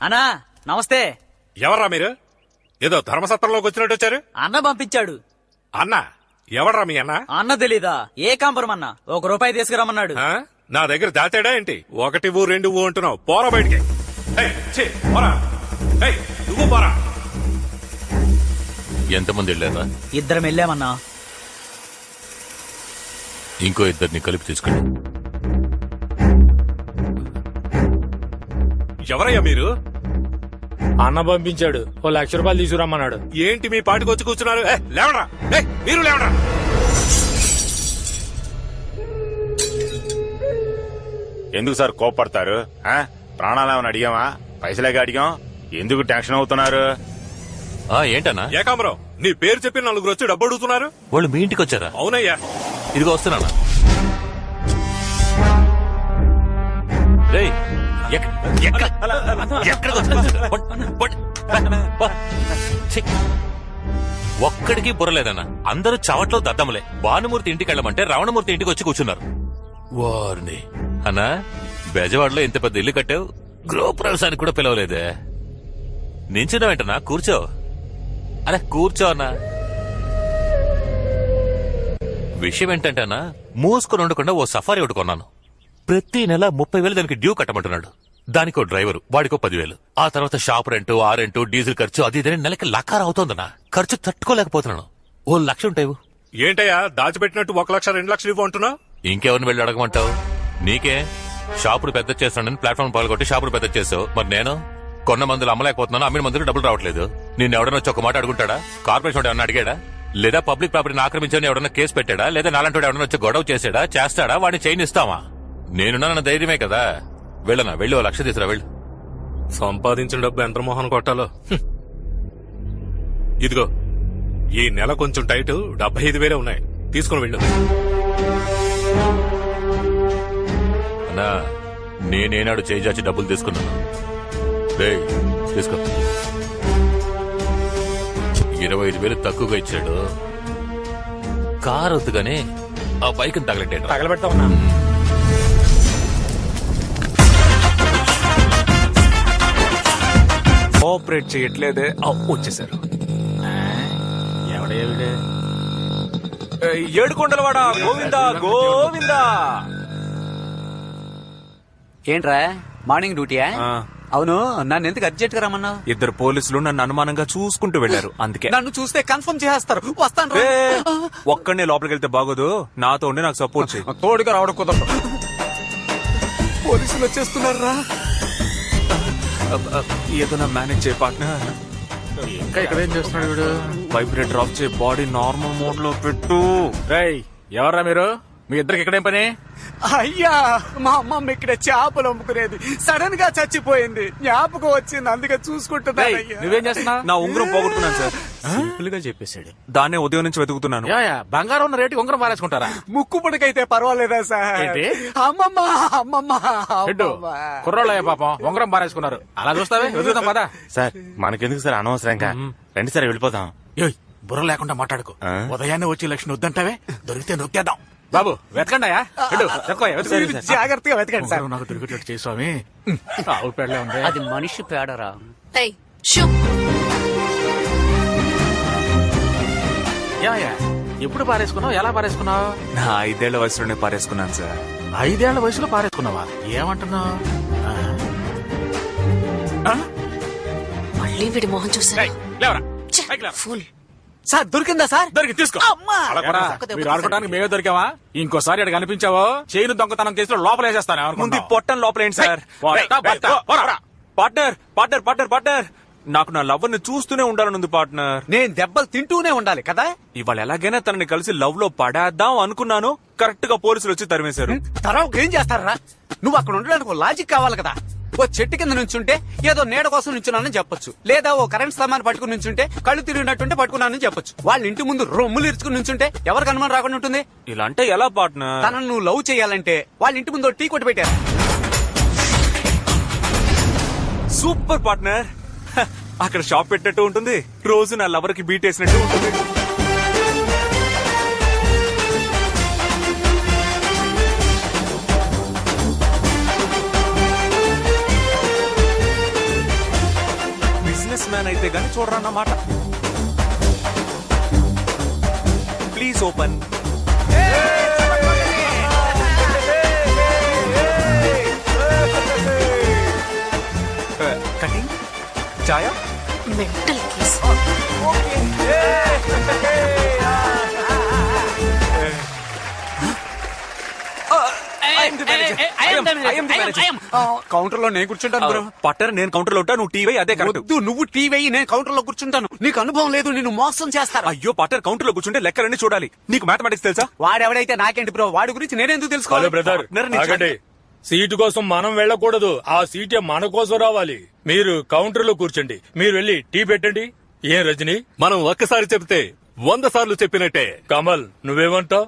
అన్నా నమస్తే. ఎవర్రా మీరు? ఏదో ధర్మసత్రంలోకి వచ్చినట్టు వచ్చారు. అన్న పంపించాడు. అన్న ఎవర్రా మీ అన్న? అన్న తెలీదా? ఏ కాంపురం అన్న ₹1 తీసుకురమ్మన్నాడు. నా దగ్గర దాచాడా ఏంటి? 1 ఊ 2 ఊ అంటున్నావు. పోరా బయటికి. నువ్వు పోరా. ఎంతమంది వెళ్ళారా? 2 వెళ్ళామన్నా. ఇంకో 2 కలిపి తీసుకుని. ఎవరయ్యా మీరు? అన్న పంపించాడు. ₹1,00,000 తీసుకురమ్మన్నాడు. ఏంటి మీ పాటికి వచ్చి కూర్చున్నారు? లేవరా, మీరు లేవరా. ఎందుకు సార్ కోపడతారు? ప్రాణాలు ఏమైనా అడిగామా? పైసలేగా అడిగాం. ఎందుకు టెన్షన్ అవుతున్నారు? ఏంటన్నా? ఏకాంబరం, నీ పేరు చెప్పి 4 వచ్చి డబ్బు అడుగుతున్నారు. వాళ్ళు మీ ఇంటికి వచ్చారా? అవునయ్యా. ఇదిగో వస్తున్నానా. ఒక్కడికి బుర్రలేదన్నా. అందరూ చవట్లో దద్దములే. భానుమూర్తి ఇంటికి వెళ్ళమంటే రావణమూర్తి ఇంటికి వచ్చి కూర్చున్నారు. వారిని అన్నా, బెజవాడలో ఇంత పెద్ద ఇల్లు కట్టావు, గృహప్రవేశానికి కూడా పిలవలేదే. నించున్నావేంటన్నా? కూర్చో. అరే కూర్చో అన్నా. విషయం ఏంటంటే అన్నా, మూసుకొని ఉండకుండా ఓ సఫారీ ఒకటి కొన్నాను. ప్రతి నెల 30,000 దానికి డ్యూ కట్టమంటున్నాడు. దానికో డ్రైవరు, వాడికో 10,000. ఆ తర్వాత షాప్ రెంటు, ఆ రెంటు, డీజిల్ ఖర్చు, అది ఇదని నెలకి లకార అవుతోందన్నా. ఖర్చు తట్టుకోలేకపోతున్నాను. ₹1,00,000 ఉంటాయి. ఏంటయ్యా దాచిపెట్టినట్టు 1,00,000 2,00,000 ఇవ్వు అంటున్నావు? ఇంకెవరిని వెళ్ళి అడగమంటావు? నీకే షాపులు పెద్ద చేస్తానని ప్లాట్ఫామ్ పాల్గొట్టి షాపులు పెద్ద చేసావు. మరి నేను కొన్న మందులు అమ్మలేకపోతున్నాను, అమ్మిన మందులు డబ్బులు రావట్లేదు. నిన్ను ఎవడన్నా వచ్చి ఒక మాట అడుగుంటాడా? కార్పొరేషన్ ఎవడన్నా అడిగాడా? లేదా పబ్లిక్ ప్రాపర్టీని ఆక్రమించని ఎవడన్నా కేసు పెట్టాడా? లేదా నాలంటి ఎవడన్నా వచ్చి గొడవ చేస్తాడా? వాడిని చేయనిస్తావా? నేనున్నా ధైర్యమే కదా. వెళ్ళనా? వెళ్ళి ₹1,00,000 తీసురా. వెళ్ళు. సంపాదించిన డబ్బు ఎంత మోహన్ కొట్టాలో. ఇదిగో ఈ నెల కొంచెం టైట్, 75,000 ఉన్నాయి. తీసుకుని వెళ్ళు. అన్నా, నేనేనాడు చేజాచి డబ్బులు తీసుకున్నాను. తీసుకో. 25,000 తక్కువగా ఇచ్చాడు. కారు వద్దుగానే ఆ బైక్ తగలబెడతా ఉన్నా. కోఆపరేట్ చేయట్లేదే. వచ్చేసారు. ఎవడే? ఏడుకొండలవాడ గోవిందా గోవిందా. ఏంట్రా మార్నింగ్ డ్యూటీయా? అవును, నన్ను ఎందుకు అర్జెంట్ గా రమ్మన్నావు? 2 పోలీసులు నన్ను అనుమానంగా చూసుకుంటూ వెళ్లారు. అందుకే నన్ను చూస్తే కన్ఫర్మ్ చేస్తారు. వస్తాను. ఒక్కడనే లోపలికి వెళ్తే బాగోదు. నాతో ఉండి నాకు సపోర్ట్ చేయి. తోడుగా రావడం కుదరదు. పోలీసులు వచ్చేస్తున్నారా? ఏదైనా మేనేజ్ చేయ పార్ట్నర్. ఇంకా ఇక్కడేం చేస్తున్నాడు వీడు? వైబ్రేటర్ ఆఫ్ చేయి, బాడీ నార్మల్ మోడ్ లో పెట్టు. రేయ్, ఎవర్రా మీరు? మీ ఇద్దరికి ఇక్కడేం పని? అయ్యా, మా అమ్మమ్మ ఇక్కడ చేపలు అమ్ముకునేది, సడన్ గా చచ్చిపోయింది. జ్ఞాపకం వచ్చింది, అందుకే చూసుకుంటున్నా. నువ్వేం చేస్తున్నావు? నా ఉంగరం పోగొట్టుకున్నాను సార్. సింపుల్ గా చెప్పేశాడు. దాన్నే ఉదయం నుంచి వెతుకుతున్నాను. బంగారం ఉన్న రేటు ఉంగరం పారేసుకుంటారా? ముక్కు పుడకైతే పర్వాలేదా సార్? అమ్మమ్మ అమ్మమ్మ కుర్రోళ్ళయ్య పాపం ఉంగరం పారేసుకున్నారు. అలా చూస్తావే, వెతుకుతాం పదా. సార్ మనకెందుకు సార్ అనవసరంగా? రండి సార్ వెళ్ళిపోతాం. బుర్ర లేకుండా మాట్లాడుకో. ఉదయాన్నే వచ్చి లక్ష్మి వద్దంటావే, దొరికితే నొక్కేద్దాం. బాబు వెతకండి. జాగ్రత్తగా వెతకండి సార్. నాకు దొరికేటట్టు చేయి స్వామి. ఆవు పేడలే ఉంది. అది మనిషి పేడరా? ఎప్పుడు పారేసుకున్నావు? ఎలా పారేసుకున్నావు? నా 5 ఏళ్ల వయసులోనే పారేసుకున్నాను సార్. 5 ఏళ్ల వయసులో పారేసుకున్నావా? ఏమంటున్నావు? మళ్ళీ వీడి మొహం చూసారా? సార్ దొరికిందా సార్? దొరికి తీసుకో. మీరు ఆడుకోవడానికి మేమే దొరికావా? ఇంకోసారి అక్కడ కనిపించావో చైన్ దొంగతనం కేసులో లోపలేసేస్తాను. ముందు పొట్టం లోపలేండి sir. Partner partner partner partner, నాకు నా లవ్ ని చూస్తూనే ఉండాలనుంది పార్ట్నర్. నేను దెబ్బలు తింటూనే ఉండాలి కదా. ఇవాళ ఎలాగైనా తనని కలిసి లవ్ లో పడేద్దాం అనుకున్నాను. కరెక్ట్ గా పోలీసులు వచ్చి తరిమేశారు. తర్వాత ఏం చేస్తారా? నువ్వు అక్కడ ఉండడానికి లాజిక్ కావాలి కదా. ఓ చెట్టు కింద నుంచుంటే ఏదో నీడ కోసం నుంచున్నానని చెప్పొచ్చు. లేదా ఓ కరెంట్ స్తంభాన్ని పట్టుకుని నుంచుంటే కళ్ళు తిరిగినట్టుంటే పట్టుకున్నానని చెప్పొచ్చు. వాళ్ళ ఇంటి ముందు రొమ్ములు ఇరుచుకుని నుంచుంటే ఎవరికి అనుమానం రాకుండా ఉంటుంది? ఇలా అంటే ఎలా పార్ట్నర్? తనను నువ్వు లవ్ చేయాలంటే వాళ్ళ ఇంటి ముందు టీ కొట్టి పెట్టారు. Super partner. అక్కడ షాప్ పెట్టినట్టు ఉంటుంది, రోజు నా లవర్ కి బీట్ వేసినట్టు ఉంటుంది. పోస్ట్ మ్యాన్ అయితే గానీ చూడరన్నమాట. Please open. కటింగ్ చాయా మెంటల్ కేస్. కౌంటర్ లో నేను కూర్చుంటాను బ్రో. పట్టర్ నేను కౌంటర్ లో ఉంటా, నువ్వు టీవీ అదే కరెక్ట్. వద్దు, నువ్వు టీవీ నేను కౌంటర్ లో కూర్చుంటాను. నీకు అనుభవం లేదు, నిన్ను మోసం చేస్తారు. అయ్యో పట్టర్ కౌంటర్ లో కూర్చుంటే లెక్కలన్నీ చూడాలి. నీకు మ్యాథమెటిక్స్ తెలుసా? వాడెవడైతే నాకేంటి బ్రో, వాడి గురించి నేనెందుకు తెలుసుకోవాలి? బ్రదర్ ఆగండి. సీటు కోసం మనం వెళ్ళకూడదు, ఆ సీటే మన కోసం రావాలి. మీరు కౌంటర్ లో కూర్చోండి, మీరు వెళ్ళి టీ పెట్టండి. ఏం రజని, మనం ఒక్కసారి చెప్తే 100 సార్లు చెప్పినట్టే. కమల్ నువ్వేమంటావు?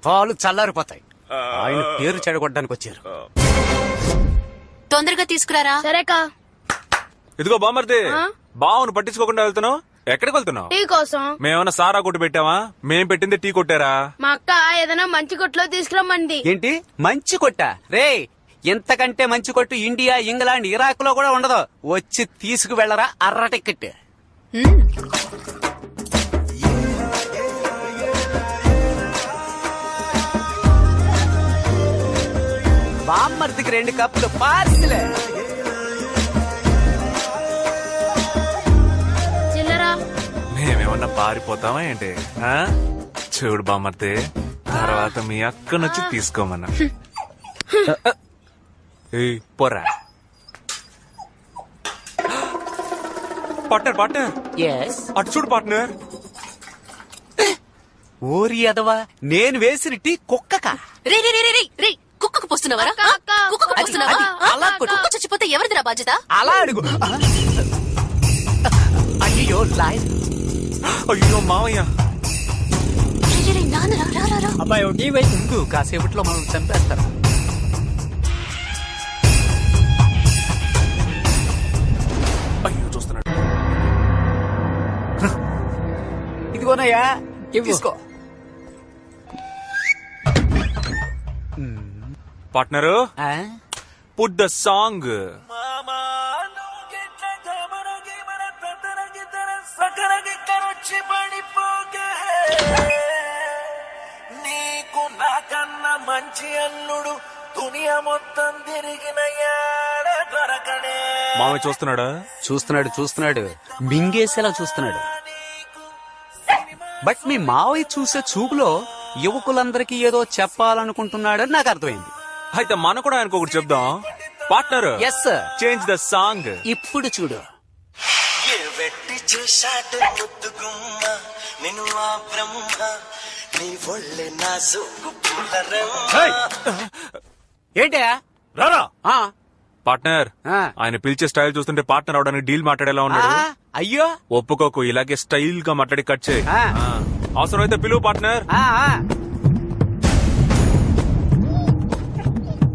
పాలు చల్లారిపోతాయి. ఆయన పేరు చెడగొట్టడానికి వచ్చారు. తొందరగా తీసుకురారా. సరేకా. ఇదిగో బామర్ది, బావును పట్టించుకోకుండా వెళ్తున్నావు. ఎక్కడికి వెళ్తున్నావు? టీ కోసం. మేమన్నా సారా కొట్టు పెట్టావా? మేం పెట్టింది టీ కొట్టారా? మా అక్క ఏదైనా మంచి కొట్లో తీసుకురమ్మంది. ఏంటి మంచి కొట్ట? రే, ఎంతకంటే మంచి కొట్టు ఇండియా, ఇంగ్లాండ్, ఇరాక్ లో కూడా ఉండదు. వచ్చి తీసుకు వెళ్ళరా అర్ర టికెట్. బామ్మర్దికి 2 కప్పులు పార్సిలే. చిల్లరా. మేమేమన్నా పారిపోతావా ఏంటి? ఆ? చూడు బామర్ది, తర్వాత మీ అక్కనొచ్చి తీసుకోమన్నా. ఏయ్, పోరా. పార్ట్నర్ పార్ట్నర్, అటు చూడు పార్ట్నర్. ఓరి అదవా, నేను వేసిన టీ కుక్కకా? రే రే రే రే రే, కుక్కకు పోస్తున్నావరా? అక్క. కుక్కకు పోస్తున్నావా? అలా కొట్టు. కుక్క చచ్చిపోతే ఎవరిదిరా బాధ్యత? అలా అడుగు. అయ్యో లాయ్. అయ్యో మావయ్య. రే రే రే, నాన్న రా రా రా. అబ్బాయి టీ వైపు ఉండు, కాసేపట్లో మనం చంపేస్తారు. అయ్యో చూస్తున్నాడు. ఇదిగోనయ్యా, తీసుకో. పార్ట్నరు, ఆ? Put the song. నీకు నాకన్నా మంచి అల్లుడు దునియా మొత్తం తిరిగిన దొరకడే. మామయ్య చూస్తున్నాడా? చూస్తున్నాడు మింగేసేలా చూస్తున్నాడు. బట్ మీ మావయ్య చూసే చూపులో యువకులందరికీ ఏదో చెప్పాలనుకుంటున్నాడని నాకు అర్థమైంది. అయితే మనం కూడా ఆయనకు ఒకటి చెప్దాం. Partner, yes sir. Change the song. ఇప్పుడు చూడు. ఏ వెట్టి చేశాడు ముద్దుగుమ్మ నిన్ను ఆ బ్రహ్మ నీ ఒళ్ళే నా సూకు ఏంటా రారా. పార్ట్నర్, ఆ. ఆయన పిలిచే స్టైల్ చూస్తుంటే పార్ట్నర్ అవడానికి డీల్ మాట్లాడేలా ఉన్నాడు. అయ్యో ఒప్పుకోకు, ఇలాగే స్టైల్ గా మాట్లాడి కట్ చేయి. ఆ. అవసరం అయితే పిలువు పార్ట్నర్. ఆ, ఆ.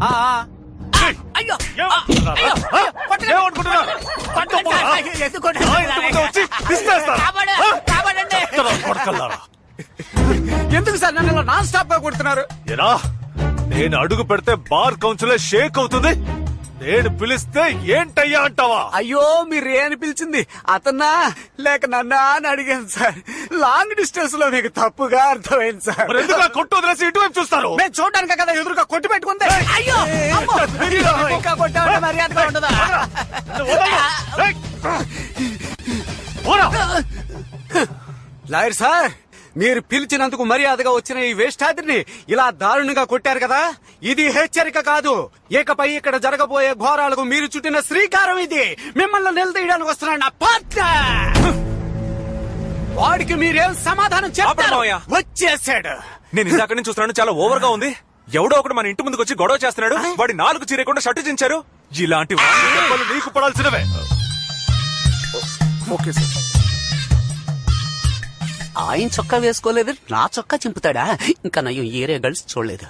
ఆ, ఆ. అయ్యో ఎందుకు సార్ నన్ను నాన్ స్టాప్ గా కొడుతున్నారు? ఎరా, నేను అడుగు పెడితే బార్ కౌన్సిలే షేక్ అవుతుంది, నేను పిలిస్తే ఏంటయ్యా అంటావా? అయ్యో మీరు అని పిలిచింది అతన్నా లేక నన్నా అని అడిగాను సార్. లాంగ్ డిస్టెన్స్ లో మీకు తప్పుగా అర్థమైంది సార్. ఎందుకు కొట్టు వదిలేసి ఇటువైపు చూస్తారు? నేను చూడడానికి కదా ఎదురుగా కొట్టి పెట్టుకుంది. అయ్యో అమ్మో, అయ్యో, ఇంకా కొట్టామంటే మర్యాదగా ఉండదా? లాయర్ సార్, మీరు పిలిచినందుకు మర్యాదగా వచ్చిన ఈ వేష్టాద్రిని ఇలా దారుణంగా కొట్టారు కదా, ఇది హెచ్చరిక కాదు. ఇకపై ఇక్కడ జరగబోయే ఘోరాలకు మీరు చుట్టిన శ్రీకారం ఇది. మిమ్మల్ని నిలదీయడానికి వస్తున్నాడు నా పార్ట్నర్. వాడికి మీరేం సమాధానం చెప్పారు? వచ్చేసాడు. నేను ఇందాక నుంచి చూస్తున్నాను, చాలా ఓవర్ గా ఉంది. ఎవడో ఒకడు మన ఇంటి ముందుకు వచ్చి గొడవ చేస్తున్నాడు. వాడి 4 చీరకుండా షర్టు చించారు. ఇలాంటి వాళ్ళు నీకు పడాల్సినవే. Okay sir. ఆయన చొక్కా వేసుకోలేదు, నా చొక్కా చింపుతాడా? ఇంకా నయ్యం ఏరే గర్ల్స్ చూడలేదు.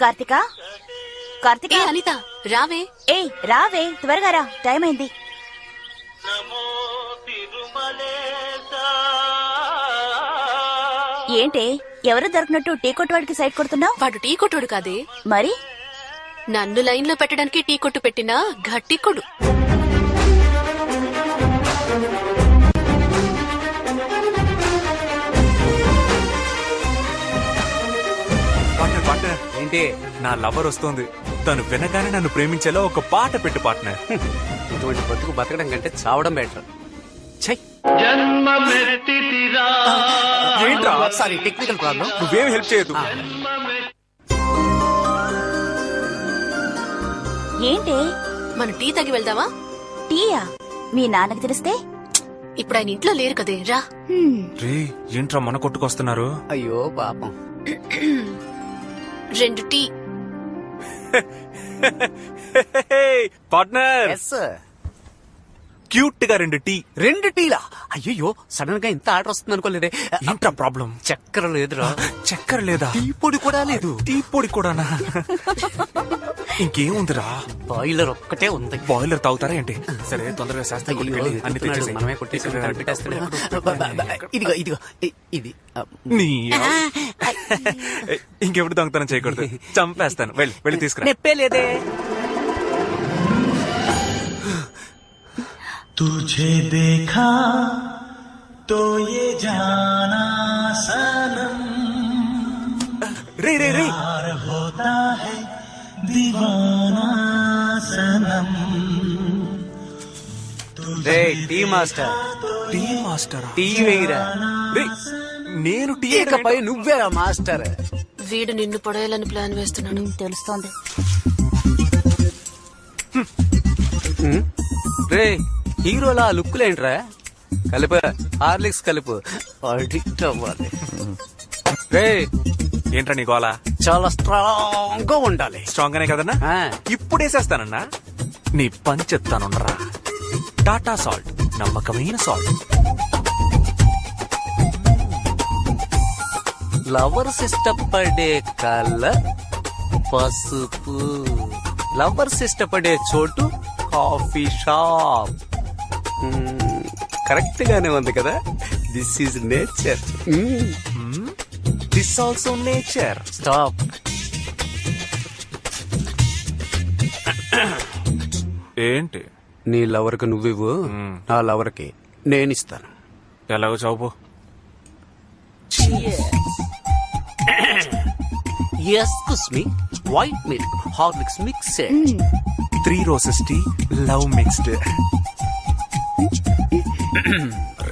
కార్తిక కార్తిక ఏ అనిత రావే. ఏ రావే త్వరగా రా, టైం అయింది. ఏంటే ఎవరు దొరికినట్టు టీ కొట్టువాడికి సైడ్ కొడుతున్నావు? వాడు టీ కొట్టుడు కాదే, మరి నన్ను లైన్ లో పెట్టడానికి టీ కొట్టు పెట్టినా గట్టి కొడు. పార్ట్నర్ పార్ట్నర్ ఏంటి నా లవర్ వస్తోంది. తను వినగానే నన్ను ప్రేమించేలా ఒక పాట పెట్టు పార్ట్నర్. ఇటువంటి బతుకు బతకడం కంటే చావడం బెటర్. ఛై, ఏంట్రా సారీ టెక్నికల్ ప్రాబ్లం. నువ్వేం హెల్ప్ చేయదు. ఏంటే మనం టీ తాగి వెళ్దామా? టీయా? మీ నాన్నకి తెలిస్తే? ఇప్పుడు ఆయన ఇంట్లో లేరు కదే, రా. రే ఏంట్రా మన కొట్టుకొస్తున్నారు? అయ్యో పాపం. 2 టీ. పార్ట్నర్ ఎస్, క్యూట్ గా 2 టీ. 2 టీలా? అయ్యో సడన్ గా ఇంత ఆర్డర్ వస్తుంది అనుకోలేదే. ఏంట్రా ప్రాబ్లం? చక్కెర లేదురా. చక్కెర లేదా? టీ పొడి కూడా లేదు. టీ పొడి కూడానా? ఇంకేముందిరా? బాయిలర్ ఒక్కటే ఉంది. బాయిలర్ తాగుతారా ఏంటి? సరే తొందరగా శాస్త్రి అయ్యో, కొట్టుకెళ్ళి అన్ని ఎత్తుతున్నాడు. తెచ్చేసేయ్. మనమే కొట్టేసి పెట్టేస్తాడు. ఇదిగో ఇదిగో ఇది నీ ఇంకెప్పుడు దొంగతనం చేయకూడదు, చంపేస్తాను. వెళ్ళి వెళ్ళి తీసుకురా. నెప్పే లేదే. तुझे देखा तो ये जाना सनम రే రే రే प्यार होता है दीवाना सनम రే టీ మాస్టర్, టీ మాస్టరా? టీ వేయరా. రే నేను టీ ఇకపై నువ్వేరా మాస్టర్. వీడు నిన్ను పడేయాలని ప్లాన్ వేస్తున్నాడు. తెలుస్తోంది. రే హీరోలా లుక్కులేంట్రా? కలుపు, హార్లిక్స్ కలుపు. అడిక్ట్ అవ్వాలి. రే ఏంట్రా నీ గోలా? చాలా స్ట్రాంగ్ గా ఉండాలి. స్ట్రాంగ్ గానే కదన్నా? ఆ. ఇప్పుడు వేసేస్తానన్నా. నీ పని చెప్తానుండరా. టాటా సాల్ట్, నమ్మకమైన సాల్ట్. లవర్స్ ఇష్టపడే కలర్ పసుపు. లవర్స్ ఇష్టపడే చోటు కాఫీ షాప్. కరెక్ట్ గానే ఉంది కదా. This is nature. This also nature. Stop. ఏంటి? నీ లవర్ కు నువ్వివ్వు, నా లవర్ కి నేనిస్తాను. ఎలాగో చౌపు. Excuse me, white milk Horlicks mixed. 3 roses tea, love mixed.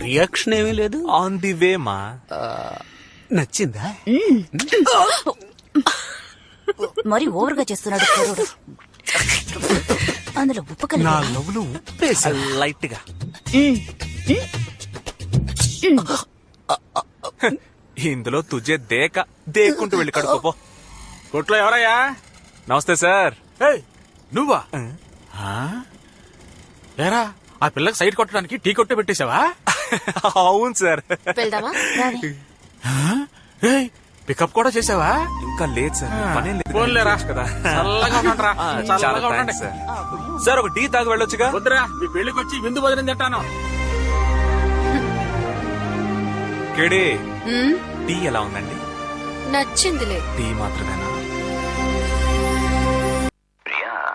Reaction ఏమీ లేదు. ఆన్ ది వే మా. నచ్చిందా? మరి ఓవర్ గా చేస్తున్నాడు కుర్రోడు. అందులో ఉప్పు కలిపి. నా లవ్ లో ఉప్పేసా లైట్ గా. ఇందులో తుజే దేక దేకుంటూ వెళ్ళి కడుకోపో. కొట్లో ఎవరయ్యా? నమస్తే సార్. నువ్వా? ఏరా ఆ పిల్లకి సైడ్ కొట్టడానికి టీ కొట్టు పెట్టేశావా? అవును సార్. వెళ్దామా? పికప్ కూడా చేసావా? ఇంకా లేదు సార్, పనేం లేదు. పోన్లేరా. కదా. చల్లగా ఉండండిరా. చాలా చల్లగా ఉండండి. Thanks sir. సార్ ఒక టీ తాగి వెళ్ళొచ్చుగా? వద్దురా, మీ పెళ్లికి వచ్చి విందు భోజనం తింటాను. కేడి టీ ఎలా ఉందండి? నచ్చిందిలే. టీ మాత్రమేనా?